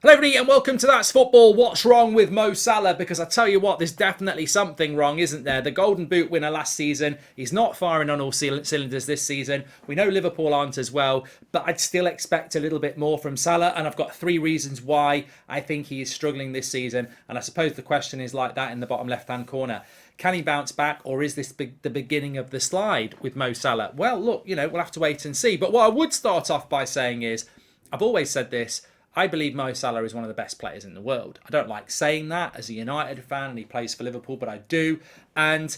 Hello everybody and welcome to That's Football. What's wrong with Mo Salah? Because I tell you what, there's definitely something wrong, isn't there? The Golden Boot winner last season, he's not firing on all cylinders this season. We know Liverpool aren't as well, but I'd still expect a little bit more from Salah, and I've got three reasons why I think he is struggling this season. And I suppose the question is like that in the bottom left-hand corner. Can he bounce back, or is this the beginning of the slide with Mo Salah? Well, look, we'll have to wait and see. But what I would start off by saying is, I've always said this, I believe Mo Salah is one of the best players in the world. I don't like saying that as a United fan, and he plays for Liverpool, but I do. And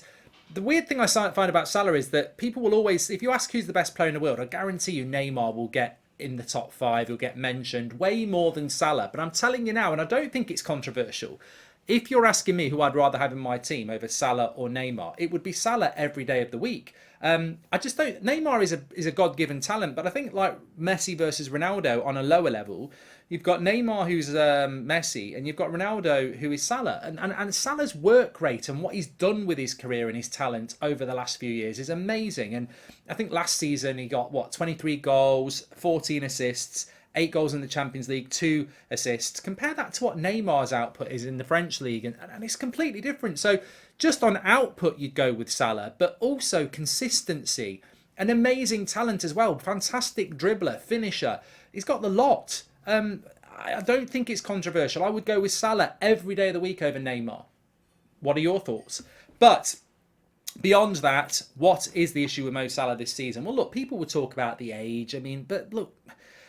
the weird thing I find about Salah is that people will always, if you ask who's the best player in the world, I guarantee you Neymar will get in the top five, he'll get mentioned way more than Salah. But I'm telling you now, and I don't think it's controversial, if you're asking me who I'd rather have in my team over Salah or Neymar, it would be Salah every day of the week. I just don't. Neymar is a God-given talent, but I think like Messi versus Ronaldo on a lower level, you've got Neymar who's Messi, and you've got Ronaldo who is Salah. And Salah's work rate and what he's done with his career and his talent over the last few years is amazing. And I think last season he got 23 goals, 14 assists. 8 goals in the Champions League, 2 assists. Compare that to what Neymar's output is in the French league, and it's completely different. So just on output, you'd go with Salah, but also consistency, an amazing talent as well, fantastic dribbler, finisher. He's got the lot. I don't think it's controversial. I would go with Salah every day of the week over Neymar. What are your thoughts? But beyond that, what is the issue with Mo Salah this season? Well, look, people will talk about the age. But look,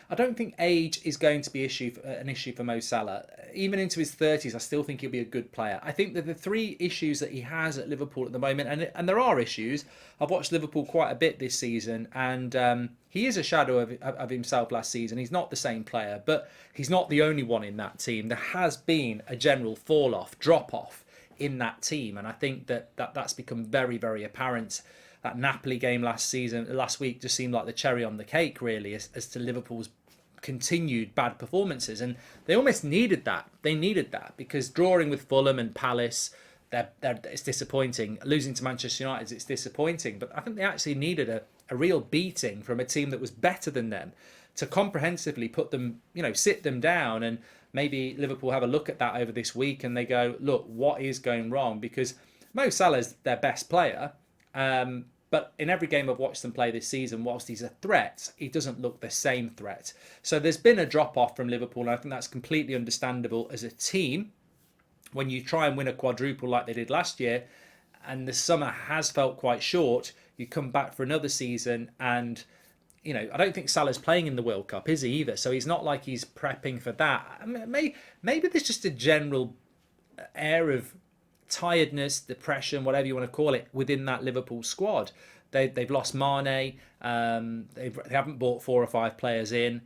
I don't think age is going to be an issue for Mo Salah. Even into his 30s, I still think he'll be a good player. I think that the three issues that he has at Liverpool at the moment, and there are issues. I've watched Liverpool quite a bit this season, and he is a shadow of himself last season. He's not the same player, but he's not the only one in that team. There has been a general fall-off, drop-off in that team, and I think that's become very, very apparent. That Napoli game last week just seemed like the cherry on the cake, really, as to Liverpool's continued bad performances, and they almost needed that. They needed that because drawing with Fulham and Palace, it's disappointing. Losing to Manchester United, it's disappointing. But I think they actually needed a real beating from a team that was better than them to comprehensively put them, sit them down, and maybe Liverpool have a look at that over this week and they go, look, what is going wrong? Because Mo Salah's their best player. But in every game I've watched them play this season, whilst he's a threat, he doesn't look the same threat. So there's been a drop-off from Liverpool, and I think that's completely understandable as a team. When you try and win a quadruple like they did last year, and the summer has felt quite short, you come back for another season, and I don't think Salah's playing in the World Cup, is he either? So he's not like he's prepping for that. Maybe there's just a general air of tiredness, depression, whatever you want to call it, within that Liverpool squad. They've lost Mane. They haven't bought 4 or 5 players in.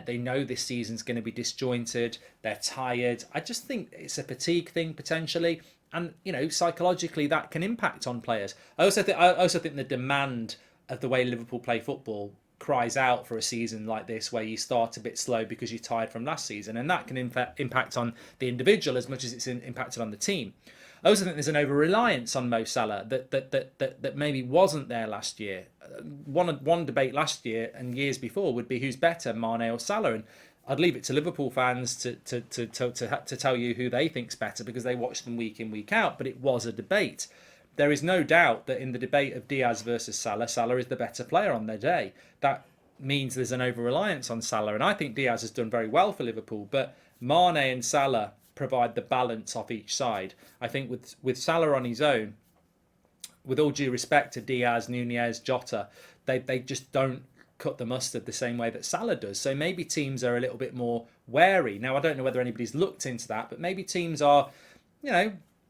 They know this season's going to be disjointed. They're tired. I just think it's a fatigue thing potentially, and psychologically that can impact on players. I also think the demand of the way Liverpool play football cries out for a season like this where you start a bit slow because you're tired from last season, and that can impact on the individual as much as it's impacted on the team. I also think there's an over-reliance on Mo Salah that maybe wasn't there last year. One debate last year and years before would be who's better, Mane or Salah, and I'd leave it to Liverpool fans to tell you who they think's better because they watch them week in, week out. But it was a debate. There is no doubt that in the debate of Diaz versus Salah, Salah is the better player on their day. That means there's an over-reliance on Salah, and I think Diaz has done very well for Liverpool, but Mane and Salah provide the balance off each side. I think with Salah on his own, with all due respect to Diaz, Nunez, Jota, they just don't cut the mustard the same way that Salah does. So maybe teams are a little bit more wary. Now, I don't know whether anybody's looked into that, but maybe teams are,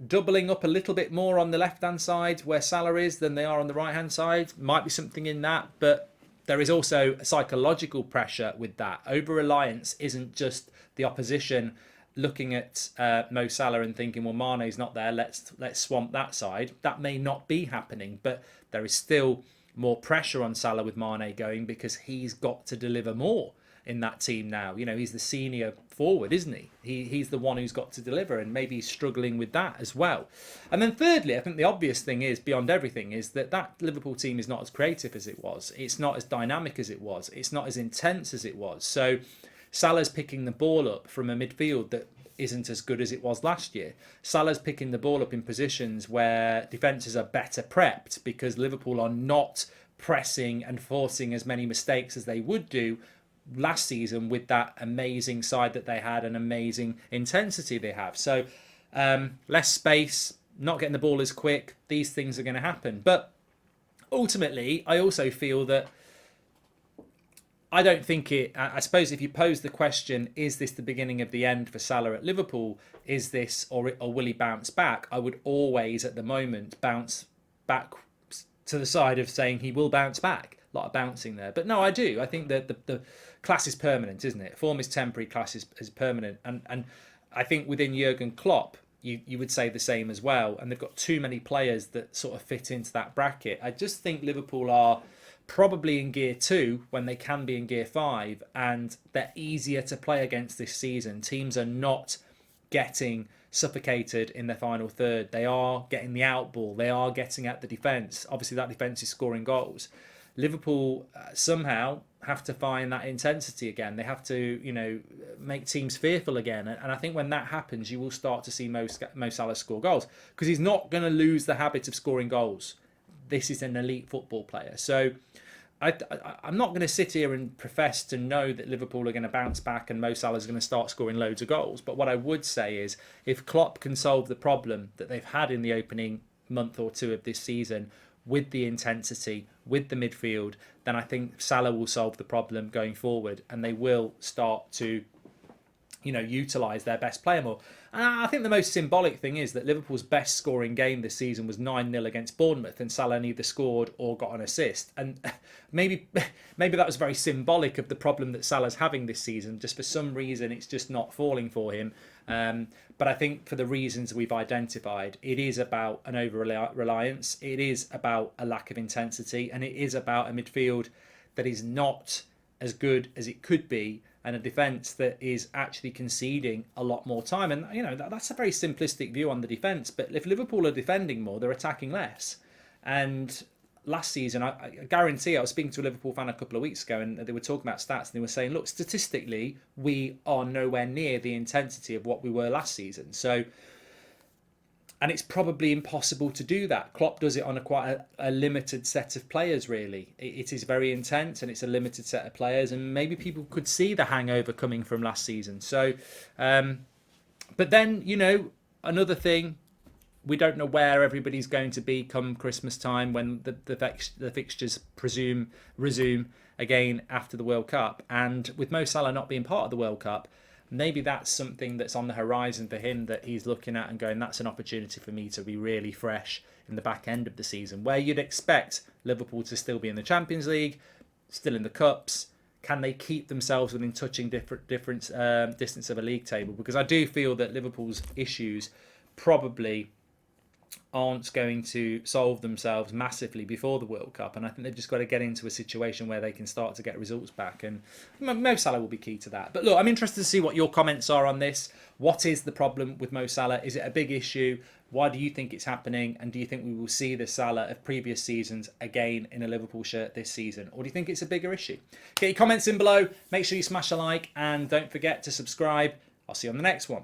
doubling up a little bit more on the left-hand side where Salah is than they are on the right-hand side. Might be something in that, but there is also a psychological pressure with that. Over-reliance isn't just the opposition looking at Mo Salah and thinking, well, Mane's not there, let's swamp that side. That may not be happening, but there is still more pressure on Salah with Mane going because he's got to deliver more in that team now. He's the senior forward, isn't he? He's the one who's got to deliver, and maybe he's struggling with that as well. And then thirdly, I think the obvious thing is, beyond everything, is that Liverpool team is not as creative as it was. It's not as dynamic as it was. It's not as intense as it was. So Salah's picking the ball up from a midfield that isn't as good as it was last year. Salah's picking the ball up in positions where defences are better prepped because Liverpool are not pressing and forcing as many mistakes as they would do last season with that amazing side that they had and amazing intensity they have. So less space, not getting the ball as quick, these things are going to happen. But ultimately, I also feel that I don't think I suppose if you pose the question, is this the beginning of the end for Salah at Liverpool? Is this, or will he bounce back? I would always, at the moment, bounce back to the side of saying he will bounce back. A lot of bouncing there. But no, I do. I think that the class is permanent, isn't it? Form is temporary, class is permanent. And I think within Jurgen Klopp, you would say the same as well. And they've got too many players that sort of fit into that bracket. I just think Liverpool are probably in gear 2 when they can be in gear 5, and they're easier to play against this season. Teams are not getting suffocated in their final third. They are getting the outball. They are getting at the defence. Obviously, that defence is scoring goals. Liverpool somehow have to find that intensity again. They have to, make teams fearful again. And I think when that happens, you will start to see Mo Salah score goals, because he's not going to lose the habit of scoring goals. This is an elite football player. So I'm not going to sit here and profess to know that Liverpool are going to bounce back and Mo Salah is going to start scoring loads of goals. But what I would say is, if Klopp can solve the problem that they've had in the opening month or two of this season with the intensity, with the midfield, then I think Salah will solve the problem going forward, and they will start to utilise their best player more. And I think the most symbolic thing is that Liverpool's best scoring game this season was 9-0 against Bournemouth, and Salah neither scored or got an assist. And maybe that was very symbolic of the problem that Salah's having this season. Just for some reason, it's just not falling for him. But I think for the reasons we've identified, it is about an over-reliance. It is about a lack of intensity, and it is about a midfield that is not as good as it could be, and a defence that is actually conceding a lot more time. And, that's a very simplistic view on the defence. But if Liverpool are defending more, they're attacking less. And last season, I guarantee, I was speaking to a Liverpool fan a couple of weeks ago, and they were talking about stats, and they were saying, look, statistically, we are nowhere near the intensity of what we were last season. So, and it's probably impossible to do that. Klopp does it on quite a limited set of players, really. It is very intense, and it's a limited set of players, and maybe people could see the hangover coming from last season. So, but then, another thing, we don't know where everybody's going to be come Christmas time when the fixtures resume again after the World Cup. And with Mo Salah not being part of the World Cup, maybe that's something that's on the horizon for him that he's looking at and going, that's an opportunity for me to be really fresh in the back end of the season, where you'd expect Liverpool to still be in the Champions League, still in the Cups. Can they keep themselves within touching different distance of a league table? Because I do feel that Liverpool's issues probably aren't going to solve themselves massively before the World Cup, and I think they've just got to get into a situation where they can start to get results back, and Mo Salah will be key to that. But look, I'm interested to see what your comments are on this. What is the problem with Mo Salah? Is it a big issue? Why do you think it's happening? And do you think we will see the Salah of previous seasons again in a Liverpool shirt this season? Or do you think it's a bigger issue? Get your comments in below. Make sure you smash a like, and don't forget to subscribe. I'll see you on the next one.